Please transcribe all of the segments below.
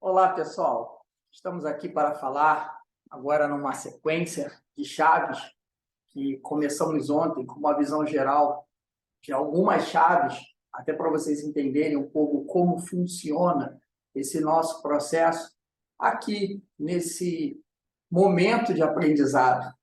Olá, pessoal. Estamos aqui para falar agora numa sequência de chaves que começamos ontem com uma visão geral de algumas chaves, até para vocês entenderem um pouco como funciona esse nosso processo aqui nesse momento de aprendizado.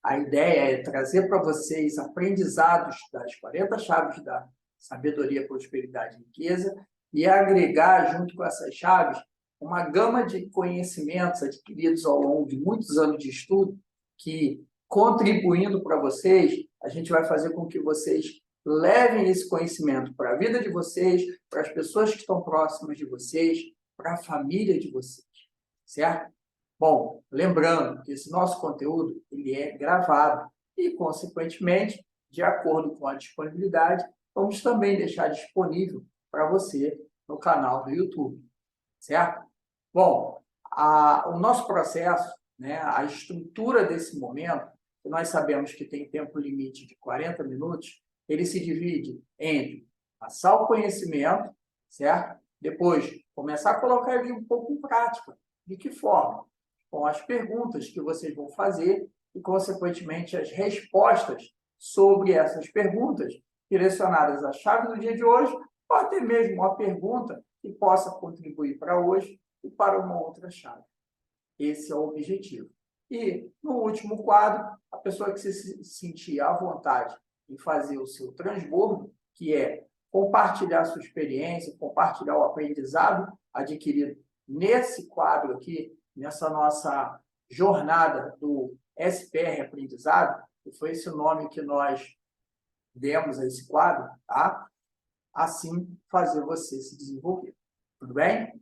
A ideia é trazer para vocês aprendizados das 40 chaves da sabedoria, prosperidade e riqueza e agregar junto com essas chaves uma gama de conhecimentos adquiridos ao longo de muitos anos de estudo que, contribuindo para vocês, a gente vai fazer com que vocês levem esse conhecimento para a vida de vocês, para as pessoas que estão próximas de vocês, para a família de vocês, certo? Bom, lembrando que esse nosso conteúdo ele é gravado e, consequentemente, de acordo com a disponibilidade, vamos também deixar disponível para você no canal do YouTube, certo? Bom, o nosso processo, né, a estrutura desse momento, que nós sabemos que tem tempo limite de 40 minutos, ele se divide entre passar o conhecimento, certo? Depois, começar a colocar ele um pouco em prática. De que forma? Com as perguntas que vocês vão fazer e, consequentemente, as respostas sobre essas perguntas direcionadas à chave do dia de hoje, ou até mesmo uma pergunta que possa contribuir para hoje e para uma outra chave. Esse é o objetivo. E, no último quadro, a pessoa que se sentir à vontade em fazer o seu transbordo, que é compartilhar a sua experiência, compartilhar o aprendizado adquirido nesse quadro aqui, nessa nossa jornada do SPR Aprendizado, que foi esse o nome que nós demos a esse quadro, tá? Assim fazer você se desenvolver. Tudo bem?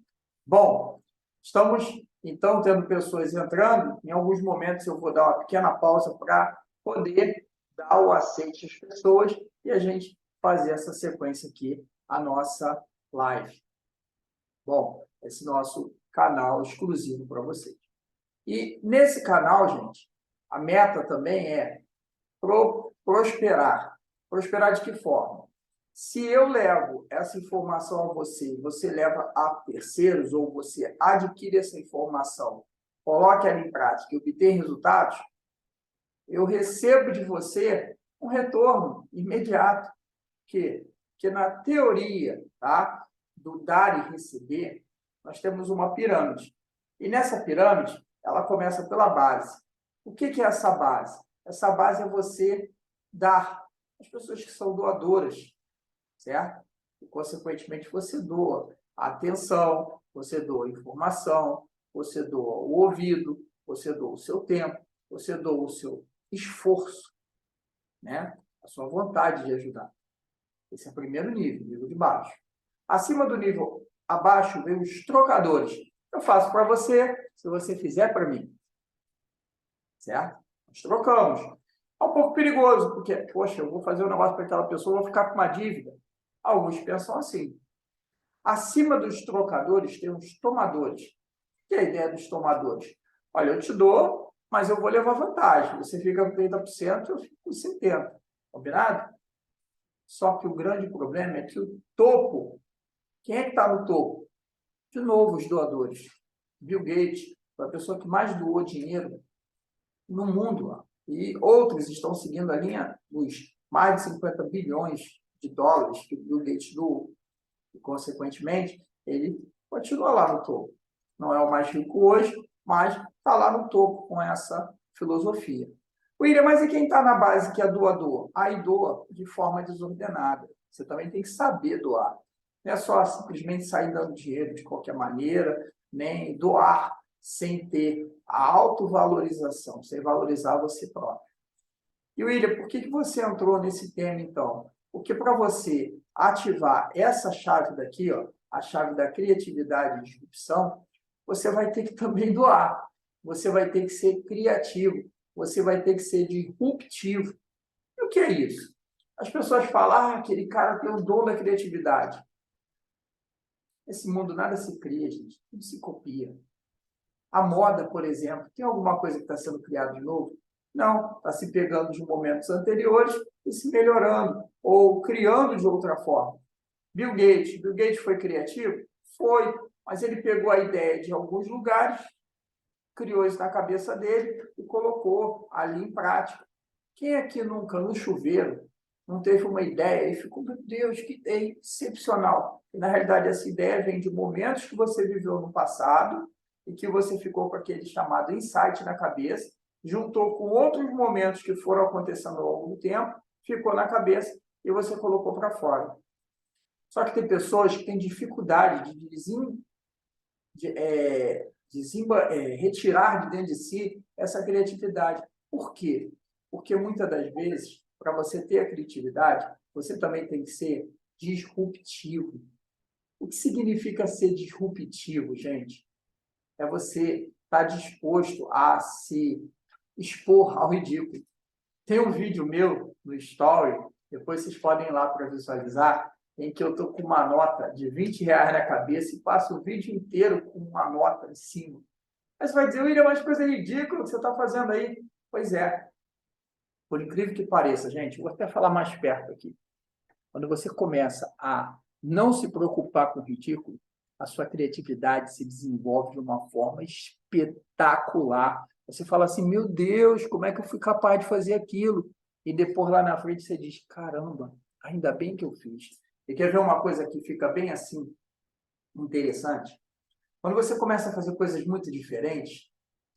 Bom, estamos, então, tendo pessoas entrando. Em alguns momentos eu vou dar uma pequena pausa para poder dar o aceite às pessoas e a gente fazer essa sequência aqui, a nossa live. Bom, esse nosso canal exclusivo para vocês. E nesse canal, gente, a meta também é prosperar. Prosperar de que forma? Se eu levo essa informação a você, você leva a terceiros, ou você adquire essa informação, coloque ela em prática e obtém resultados, eu recebo de você um retorno imediato, que na teoria, tá, do dar e receber, nós temos uma pirâmide. E nessa pirâmide, ela começa pela base. O que é essa base? Essa base é você dar às pessoas que são doadoras, certo? E, consequentemente, você doa a atenção, você doa a informação, você doa o ouvido, você doa o seu tempo, você doa o seu esforço, né? A sua vontade de ajudar. Esse é o primeiro nível, nível de baixo. Acima do nível abaixo, vem os trocadores. Eu faço para você, se você fizer para mim. Certo? Nós trocamos. É um pouco perigoso, porque, poxa, eu vou fazer um negócio para aquela pessoa, vou ficar com uma dívida. Alguns pensam assim. Acima dos trocadores, tem os tomadores. O que é a ideia dos tomadores? Olha, eu te dou, mas eu vou levar vantagem. Você fica com 30%, eu fico com 70%. Combinado? Só que o grande problema é que o topo, quem é que está no topo? De novo, os doadores. Bill Gates foi a pessoa que mais doou dinheiro no mundo. E outros estão seguindo a linha dos mais de 50 bilhões de dólares que o Bill Gates doou. E, consequentemente, ele continua lá no topo. Não é o mais rico hoje, mas está lá no topo com essa filosofia. William, mas e quem está na base que é doador? Aí doa de forma desordenada. Você também tem que saber doar. Não é só simplesmente sair dando dinheiro de qualquer maneira, nem doar sem ter a autovalorização, sem valorizar você próprio. E, William, por que você entrou nesse tema, então? Porque para você ativar essa chave daqui, ó, a chave da criatividade e disrupção, você vai ter que também doar. Você vai ter que ser criativo. Você vai ter que ser disruptivo. E o que é isso? As pessoas falam, aquele cara tem o dom da criatividade. Nesse mundo nada se cria, gente. Tudo se copia. A moda, por exemplo, tem alguma coisa que está sendo criada de novo? Não, está se pegando de momentos anteriores e se melhorando, ou criando de outra forma. Bill Gates foi criativo? Foi, Mas ele pegou a ideia de alguns lugares, criou isso na cabeça dele e colocou ali em prática. Quem aqui nunca, no chuveiro, não teve uma ideia e ficou, meu Deus, que ideia excepcional. E, na realidade, essa ideia vem de momentos que você viveu no passado e que você ficou com aquele chamado insight na cabeça, juntou com outros momentos que foram acontecendo ao longo do tempo, ficou na cabeça e você colocou para fora. Só que tem pessoas que têm dificuldade de retirar de dentro de si essa criatividade. Por quê? Porque muitas das vezes, para você ter a criatividade, você também tem que ser disruptivo. O que significa ser disruptivo, gente? É você estar disposto a se expor ao ridículo. Tem um vídeo meu no Story, depois vocês podem ir lá para visualizar, em que eu estou com uma nota de R$ 20 na cabeça e passo o vídeo inteiro com uma nota em cima. Aí você vai dizer, William, mas coisa ridícula que você está fazendo aí. Pois é, por incrível que pareça, gente, vou até falar mais perto aqui. Quando você começa a não se preocupar com o ridículo, a sua criatividade se desenvolve de uma forma espetacular. Você fala assim, meu Deus, como é que eu fui capaz de fazer aquilo? E depois lá na frente você diz, caramba, ainda bem que eu fiz. E quer ver uma coisa que fica bem assim, interessante? Quando você começa a fazer coisas muito diferentes,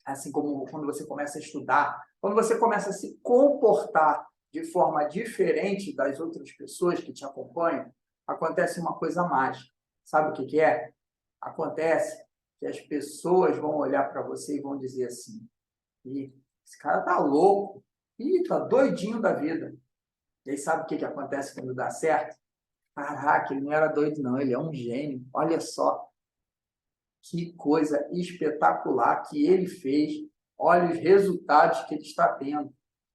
assim como quando você começa a estudar, quando você começa a se comportar de forma diferente das outras pessoas que te acompanham, acontece uma coisa mágica. Sabe o que que é? Acontece que as pessoas vão olhar para você e vão dizer assim, "Ih, esse cara tá louco, ih, tá doidinho da vida." E aí sabe o que que acontece quando dá certo? Caraca, ele não era doido não, ele é um gênio. Olha só, que coisa espetacular que ele fez. Olha os resultados que ele está tendo.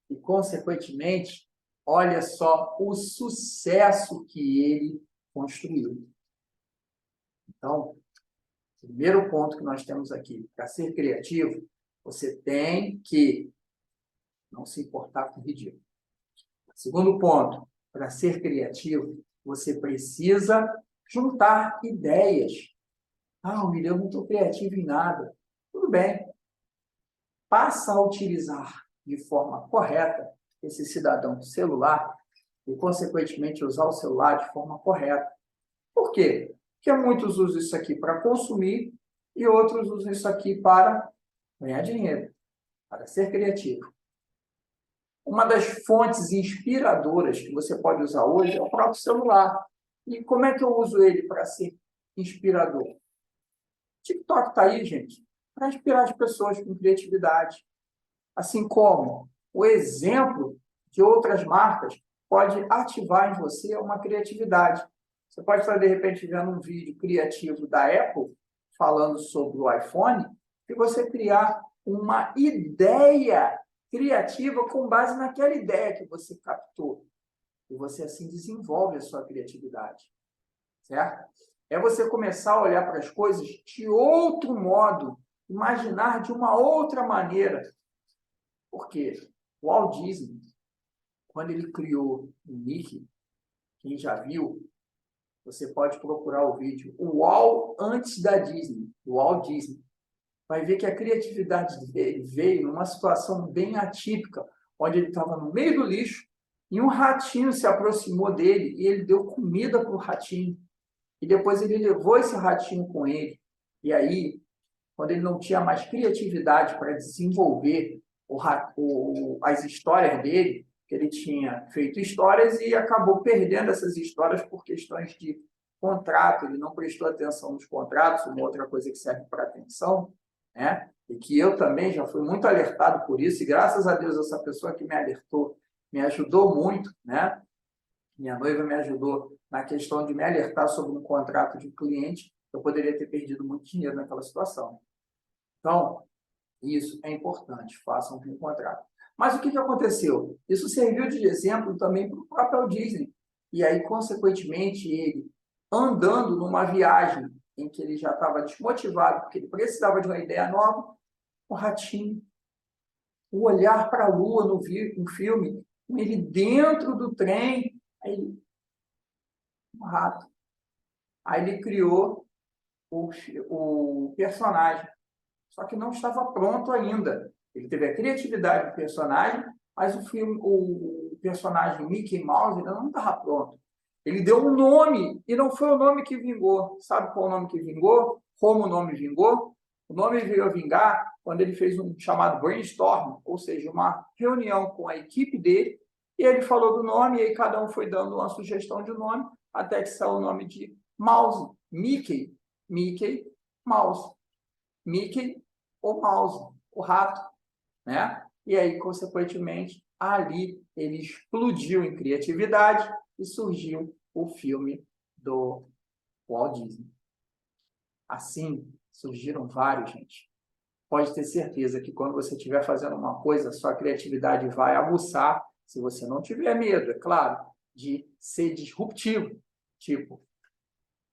E, consequentemente, olha só o sucesso que ele construiu. Então, primeiro ponto que nós temos aqui, para ser criativo, você tem que não se importar com o ridículo. Segundo ponto, para ser criativo, você precisa juntar ideias. Ah, William, eu não estou criativo em nada. Tudo bem. Passa a utilizar de forma correta esse cidadão celular e, consequentemente, usar o celular de forma correta. Por quê? Porque muitos usam isso aqui para consumir e outros usam isso aqui para ganhar dinheiro, para ser criativo. Uma das fontes inspiradoras que você pode usar hoje é o próprio celular. E como é que eu uso ele para ser inspirador? O TikTok está aí, gente, para inspirar as pessoas com criatividade. Assim como o exemplo de outras marcas pode ativar em você uma criatividade. Você pode estar, de repente, vendo um vídeo criativo da Apple falando sobre o iPhone e você criar uma ideia criativa com base naquela ideia que você captou. E você, assim, desenvolve a sua criatividade. Certo? É você começar a olhar para as coisas de outro modo, imaginar de uma outra maneira. Por quê? O Walt Disney, quando ele criou o Mickey, quem já viu, você pode procurar o vídeo, o Walt antes da Disney, o Walt Disney, vai ver que a criatividade dele veio numa situação bem atípica, onde ele estava no meio do lixo e um ratinho se aproximou dele e ele deu comida para o ratinho. E depois ele levou esse ratinho com ele. E aí, quando ele não tinha mais criatividade para desenvolver as histórias dele, que ele tinha feito histórias e acabou perdendo essas histórias por questões de contrato, ele não prestou atenção nos contratos, uma outra coisa que serve para atenção, né? E que eu também já fui muito alertado por isso, e graças a Deus essa pessoa que me alertou me ajudou muito, né? Minha noiva me ajudou na questão de me alertar sobre um contrato de cliente, eu poderia ter perdido muito dinheiro naquela situação. Então, isso é importante, façam um contrato. Mas o que aconteceu? Isso serviu de exemplo também para o próprio Disney. E aí, consequentemente, ele andando numa viagem em que ele já estava desmotivado, porque ele precisava de uma ideia nova, o ratinho, o olhar para a lua no filme, ele dentro do trem, aí um rato. Aí ele criou o personagem, só que não estava pronto ainda. Ele teve a criatividade do personagem, mas o personagem Mickey Mouse ainda não estava pronto. Ele deu um nome, e não foi o nome que vingou. Sabe qual é o nome que vingou? Como o nome vingou? O nome veio a vingar quando ele fez um chamado brainstorm, ou seja, uma reunião com a equipe dele, e ele falou do nome, e aí cada um foi dando uma sugestão de nome, até que saiu o nome de Mouse, Mickey, Mouse. Mickey ou Mouse, o rato, né? E aí, consequentemente, ali ele explodiu em criatividade e surgiu o filme do Walt Disney. Assim, surgiram vários, gente. Pode ter certeza que quando você estiver fazendo uma coisa, sua criatividade vai aguçar, se você não tiver medo, é claro, de ser disruptivo. Tipo,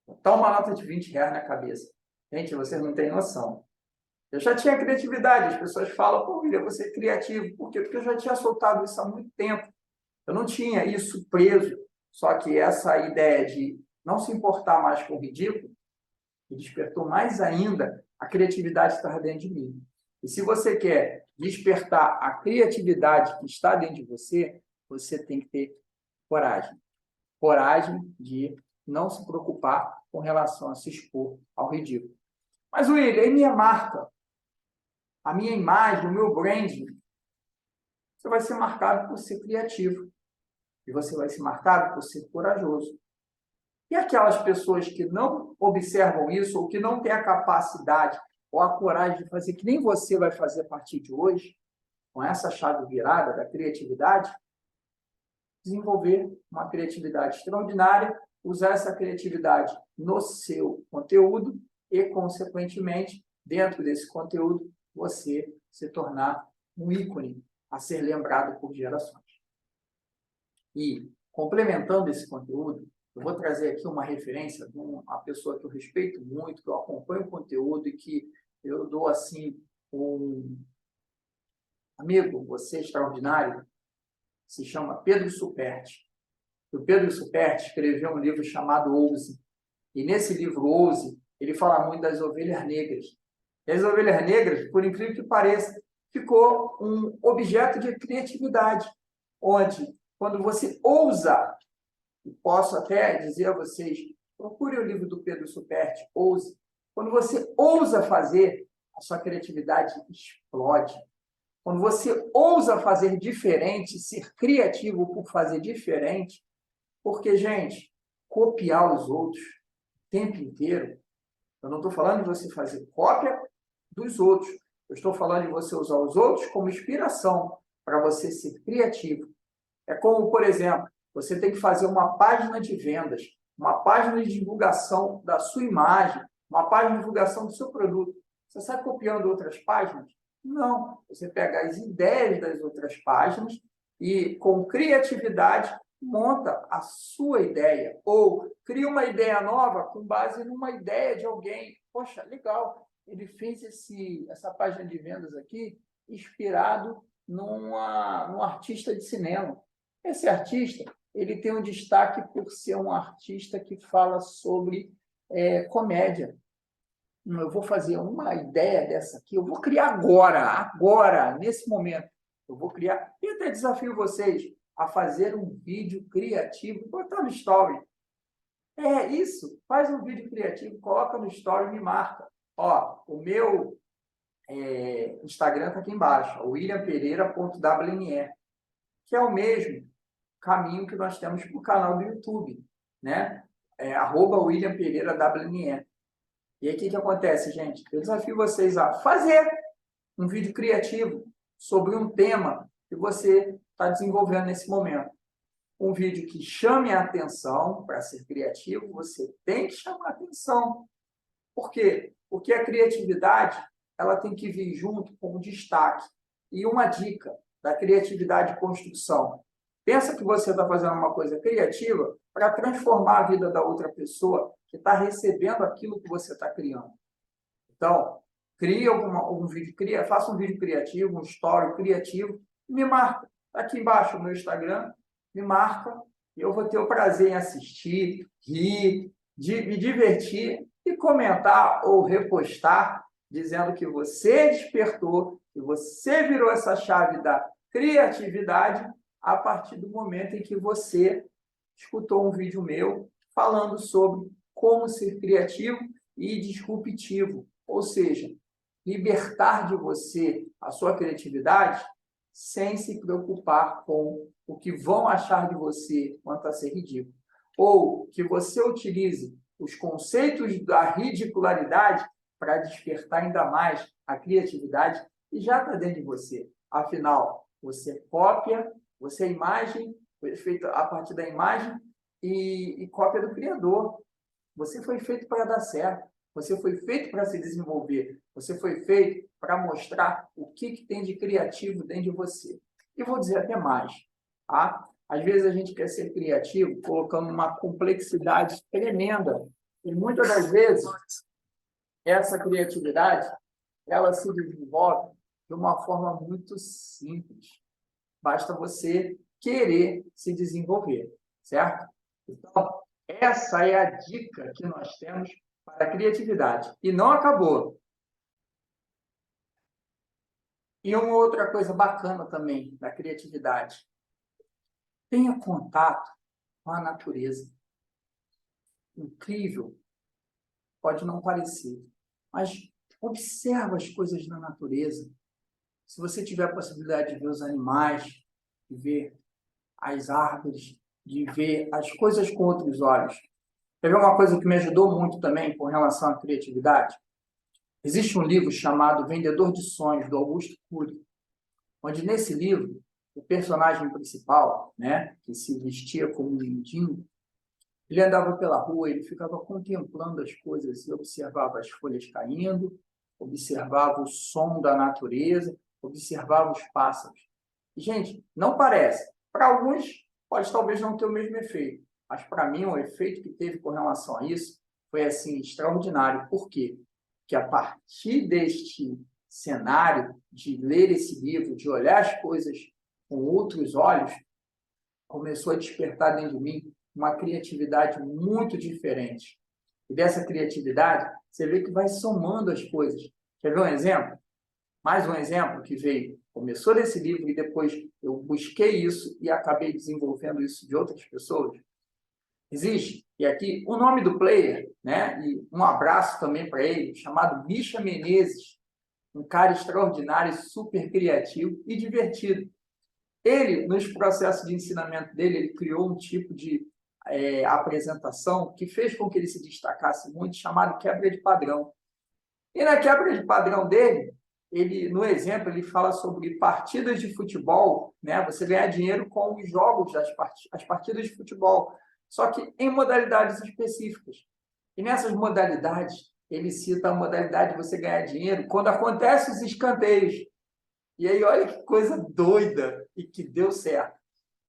botar uma nota de R$ 20 na cabeça. Gente, vocês não têm noção. Eu já tinha criatividade, as pessoas falam, pô, William, você é criativo. Por quê? Porque eu já tinha soltado isso há muito tempo. Eu não tinha isso preso. Só que essa ideia de não se importar mais com o ridículo me despertou mais ainda a criatividade que está dentro de mim. E se você quer despertar a criatividade que está dentro de você, você tem que ter coragem. Coragem de não se preocupar com relação a se expor ao ridículo. Mas, William, e minha marca? A minha imagem, o meu branding, você vai ser marcado por ser criativo. E você vai ser marcado por ser corajoso. E aquelas pessoas que não observam isso, ou que não têm a capacidade ou a coragem de fazer, que nem você vai fazer a partir de hoje, com essa chave virada da criatividade, desenvolver uma criatividade extraordinária, usar essa criatividade no seu conteúdo e, consequentemente, dentro desse conteúdo, você se tornar um ícone a ser lembrado por gerações. E, complementando esse conteúdo, eu vou trazer aqui uma referência de uma pessoa que eu respeito muito, que eu acompanho o conteúdo e que eu dou, assim, um amigo, você é extraordinário, se chama Pedro Superti. O Pedro Superti escreveu um livro chamado Ouse. E nesse livro Ouse, ele fala muito das ovelhas negras. E as ovelhas negras, por incrível que pareça, ficou um objeto de criatividade, onde, quando você ousa, e posso até dizer a vocês, procure o livro do Pedro Superti, Ouse. Quando você ousa fazer, a sua criatividade explode. Quando você ousa fazer diferente, ser criativo por fazer diferente, porque, gente, copiar os outros o tempo inteiro, eu não estou falando de você fazer cópia dos outros, eu estou falando de você usar os outros como inspiração para você ser criativo. É como, por exemplo, você tem que fazer uma página de vendas, uma página de divulgação da sua imagem, uma página de divulgação do seu produto. Você sai copiando outras páginas? Não. Você pega as ideias das outras páginas e, com criatividade, monta a sua ideia. Ou cria uma ideia nova com base numa ideia de alguém. Poxa, legal. Ele fez essa página de vendas aqui inspirado num artista de cinema. Esse artista, ele tem um destaque por ser um artista que fala sobre comédia. Eu vou fazer uma ideia dessa aqui, eu vou criar agora, nesse momento. Eu vou criar, e até desafio vocês a fazer um vídeo criativo, botar no story. É isso, faz um vídeo criativo, coloca no story e me marca. Ó, o meu Instagram está aqui embaixo, williampereira.wne, que é o mesmo caminho que nós temos para o canal do YouTube, né? @WilliamPereiraWNE. E aí, o que acontece, gente? Eu desafio vocês a fazer um vídeo criativo sobre um tema que você está desenvolvendo nesse momento. Um vídeo que chame a atenção. Para ser criativo, você tem que chamar a atenção. Por quê? Porque a criatividade ela tem que vir junto com o destaque. E uma dica da criatividade de construção. Pensa que você está fazendo uma coisa criativa para transformar a vida da outra pessoa que está recebendo aquilo que você está criando. Então, faça um vídeo criativo, um story criativo, e me marca. Está aqui embaixo o meu Instagram, me marca, e eu vou ter o prazer em assistir, rir, me divertir e comentar ou repostar dizendo que você despertou, que você virou essa chave da criatividade a partir do momento em que você escutou um vídeo meu falando sobre como ser criativo e disruptivo, ou seja, libertar de você a sua criatividade sem se preocupar com o que vão achar de você quanto a ser ridículo. Ou que você utilize os conceitos da ridicularidade para despertar ainda mais a criatividade que já está dentro de você. Afinal, você cópia, você é imagem, foi feita a partir da imagem e cópia do Criador. Você foi feito para dar certo. Você foi feito para se desenvolver. Você foi feito para mostrar o que tem de criativo dentro de você. E vou dizer até mais. Tá? Às vezes a gente quer ser criativo colocando uma complexidade tremenda. E muitas das vezes, essa criatividade, ela se desenvolve de uma forma muito simples. Basta você querer se desenvolver, certo? Então, essa é a dica que nós temos para a criatividade. E não acabou. E uma outra coisa bacana também da criatividade. Tenha contato com a natureza. Incrível. Pode não parecer. Mas observa as coisas na natureza. Se você tiver a possibilidade de ver os animais, de ver as árvores, de ver as coisas com outros olhos. Quer ver uma coisa que me ajudou muito também com relação à criatividade? Existe um livro chamado Vendedor de Sonhos, do Augusto Cury, onde nesse livro, o personagem principal, né, que se vestia como um mendigo, ele andava pela rua, ele ficava contemplando as coisas e observava as folhas caindo, observava o som da natureza, observava os pássaros. E, gente, não parece. Para alguns, pode talvez não ter o mesmo efeito. Mas, para mim, o efeito que teve com relação a isso foi, assim, extraordinário. Por quê? Porque a partir deste cenário, de ler esse livro, de olhar as coisas com outros olhos, começou a despertar dentro de mim uma criatividade muito diferente. E dessa criatividade, você vê que vai somando as coisas. Quer ver um exemplo? Mais um exemplo que veio. Começou desse livro e depois eu busquei isso e acabei desenvolvendo isso de outras pessoas. Existe, e aqui, o nome do player, né? E um abraço também para ele, chamado Misha Menezes, um cara extraordinário, super criativo e divertido. Ele, nos processos de ensinamento dele, ele criou um tipo de apresentação que fez com que ele se destacasse muito, chamado quebra de padrão. E na quebra de padrão dele, ele, no exemplo, ele fala sobre partidas de futebol, né? Você ganhar dinheiro com os jogos as partidas de futebol, só que em modalidades específicas. E nessas modalidades, ele cita a modalidade de você ganhar dinheiro quando acontecem os escanteios. E aí, olha que coisa doida e que deu certo.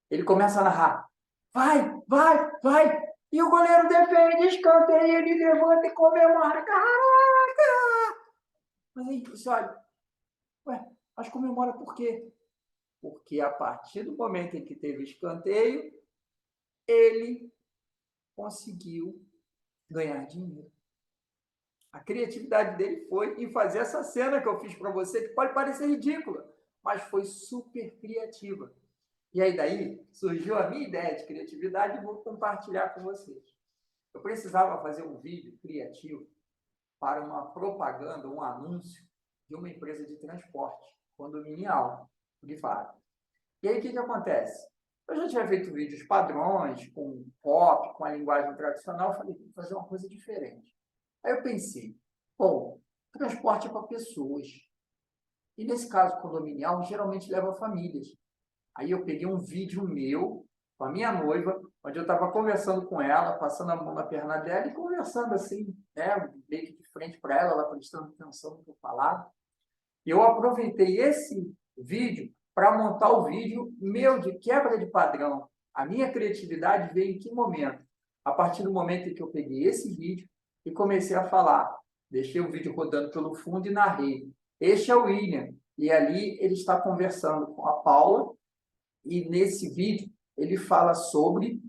Ele começa a narrar. Vai, vai, vai. E o goleiro defende, escanteio, ele levanta e comemora. Caraca! Mas aí você olha, ué, mas comemora por quê? Porque a partir do momento em que teve escanteio, ele conseguiu ganhar dinheiro. A criatividade dele foi em fazer essa cena que eu fiz para você, que pode parecer ridícula, mas foi super criativa. E aí daí surgiu a minha ideia de criatividade e vou compartilhar com vocês. Eu precisava fazer um vídeo criativo para uma propaganda, um anúncio de uma empresa de transporte condominial, de fato. E aí o que acontece? Eu já tinha feito vídeos padrões, com pop, com a linguagem tradicional, falei, vou fazer uma coisa diferente. Aí eu pensei, bom, transporte é para pessoas. E nesse caso condominial, geralmente leva famílias. Aí eu peguei um vídeo meu, com a minha noiva, onde eu estava conversando com ela, passando a mão na perna dela e conversando assim, né, meio que de frente para ela, ela prestando atenção no que eu falava. E eu aproveitei esse vídeo para montar o vídeo meu de quebra de padrão. A minha criatividade veio em que momento? A partir do momento em que eu peguei esse vídeo e comecei a falar. Deixei o vídeo rodando pelo fundo e narrei. Este é o William. E ali ele está conversando com a Paula. E nesse vídeo ele fala sobre...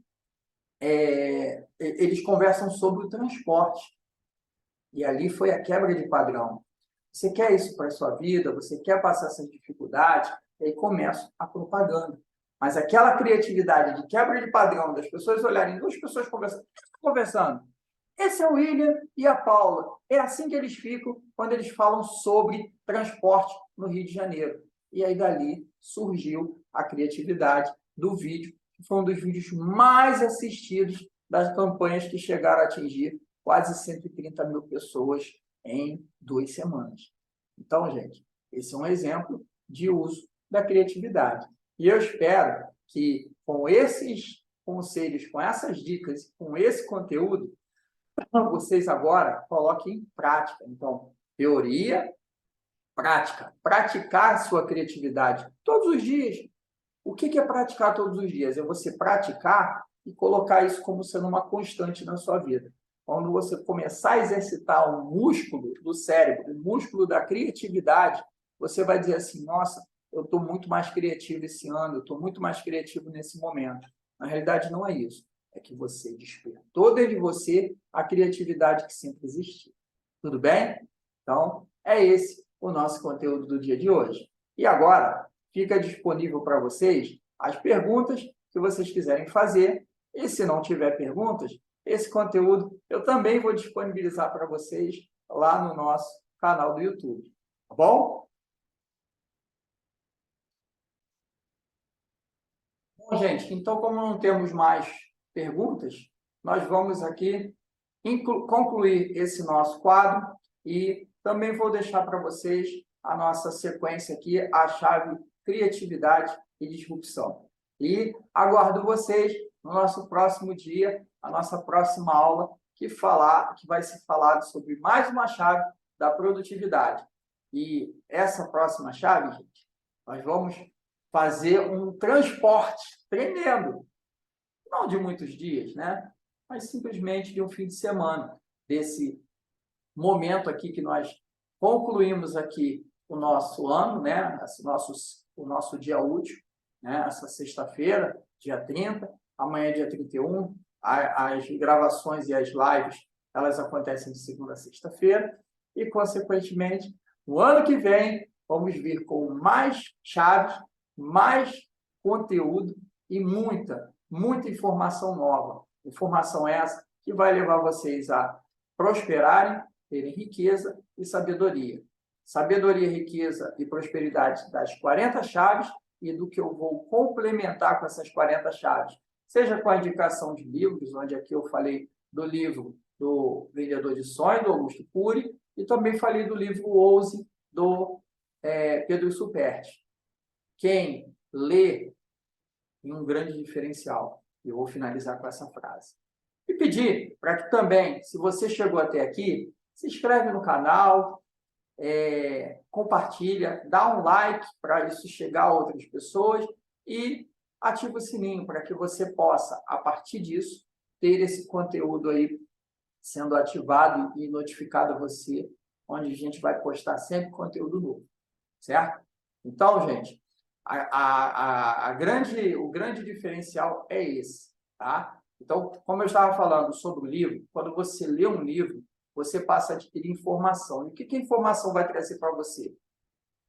eles conversam sobre o transporte. E ali foi a quebra de padrão. Você quer isso para a sua vida? Você quer passar essas dificuldades? E aí começa a propaganda. Mas aquela criatividade de quebra de padrão, das pessoas olharem, duas pessoas conversando. Esse é o William e a Paula. É assim que eles ficam quando eles falam sobre transporte no Rio de Janeiro. E aí dali surgiu a criatividade do vídeo, que foi um dos vídeos mais assistidos das campanhas que chegaram a atingir quase 130 mil pessoas em 2 semanas. Então, gente, esse é um exemplo de uso da criatividade. E eu espero que com esses conselhos, com essas dicas, com esse conteúdo, vocês agora coloquem em prática. Então, teoria, prática. Praticar a sua criatividade todos os dias. O que é praticar todos os dias? É você praticar e colocar isso como sendo uma constante na sua vida. Quando você começar a exercitar o músculo do cérebro, o músculo da criatividade, você vai dizer assim, nossa, eu estou muito mais criativo esse ano, eu estou muito mais criativo nesse momento. Na realidade, não é isso. É que você despertou dentro de você a criatividade que sempre existiu. Tudo bem? Então, é esse o nosso conteúdo do dia de hoje. E agora, fica disponível para vocês as perguntas que vocês quiserem fazer. E se não tiver perguntas, esse conteúdo eu também vou disponibilizar para vocês lá no nosso canal do YouTube. Tá bom? Bom, gente, então, como não temos mais perguntas, nós vamos aqui concluir esse nosso quadro e também vou deixar para vocês a nossa sequência aqui, a chave criatividade e disrupção. E aguardo vocês no nosso próximo dia, a nossa próxima aula, que vai ser falado sobre mais uma chave da produtividade. E essa próxima chave, gente, nós vamos fazer um transporte tremendo, não de muitos dias, né? Mas simplesmente de um fim de semana, desse momento aqui que nós concluímos aqui o nosso ano, né? O nosso dia útil, né? Essa sexta-feira, dia 30, amanhã dia 31, as gravações e as lives, elas acontecem de segunda a sexta-feira, e, consequentemente, no ano que vem, vamos vir com mais chaves, mais conteúdo e muita informação nova. Informação essa que vai levar vocês a prosperarem, terem riqueza e sabedoria. Sabedoria, riqueza e prosperidade das 40 chaves e do que eu vou complementar com essas 40 chaves. Seja com a indicação de livros, onde aqui eu falei do livro do Vendedor de Sonhos, do Augusto Cury, e também falei do livro Ouse, do Pedro Superti. Quem lê em um grande diferencial. Eu vou finalizar com essa frase. E pedir para que também, se você chegou até aqui, se inscreve no canal, compartilha, dá um like para isso chegar a outras pessoas e ativa o sininho para que você possa, a partir disso, ter esse conteúdo aí sendo ativado e notificado a você, onde a gente vai postar sempre conteúdo novo, certo? Então, gente, o grande diferencial é esse, tá? Então, como eu estava falando sobre o livro, quando você lê um livro, você passa a adquirir informação. E o que a informação vai trazer para você?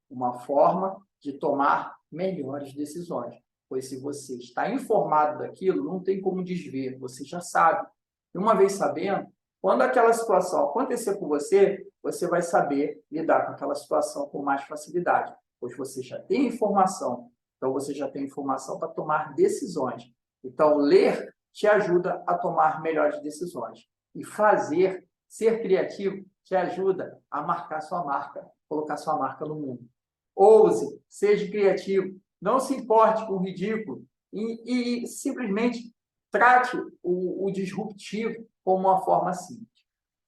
Uma forma de tomar melhores decisões. Pois se você está informado daquilo, não tem como desver, você já sabe. E uma vez sabendo, quando aquela situação acontecer com você, você vai saber lidar com aquela situação com mais facilidade, pois você já tem informação. Então, você já tem informação para tomar decisões. Então, ler te ajuda a tomar melhores decisões. E fazer, ser criativo, te ajuda a marcar sua marca, colocar sua marca no mundo. Ouse, seja criativo, não se importe com o ridículo e simplesmente trate o disruptivo como uma forma simples.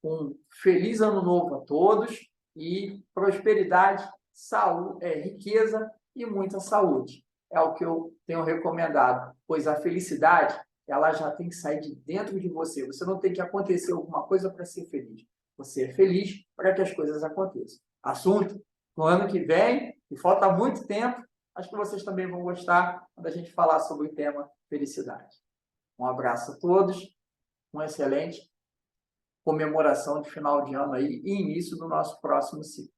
Um feliz ano novo a todos e prosperidade, saúde, riqueza e muita saúde. É o que eu tenho recomendado, pois a felicidade ela já tem que sair de dentro de você. Você não tem que acontecer alguma coisa para ser feliz. Você é feliz para que as coisas aconteçam. Assunto no ano que vem, e falta muito tempo, acho que vocês também vão gostar quando a gente falar sobre o tema felicidade. Um abraço a todos, um excelente comemoração de final de ano aí e início do nosso próximo ciclo.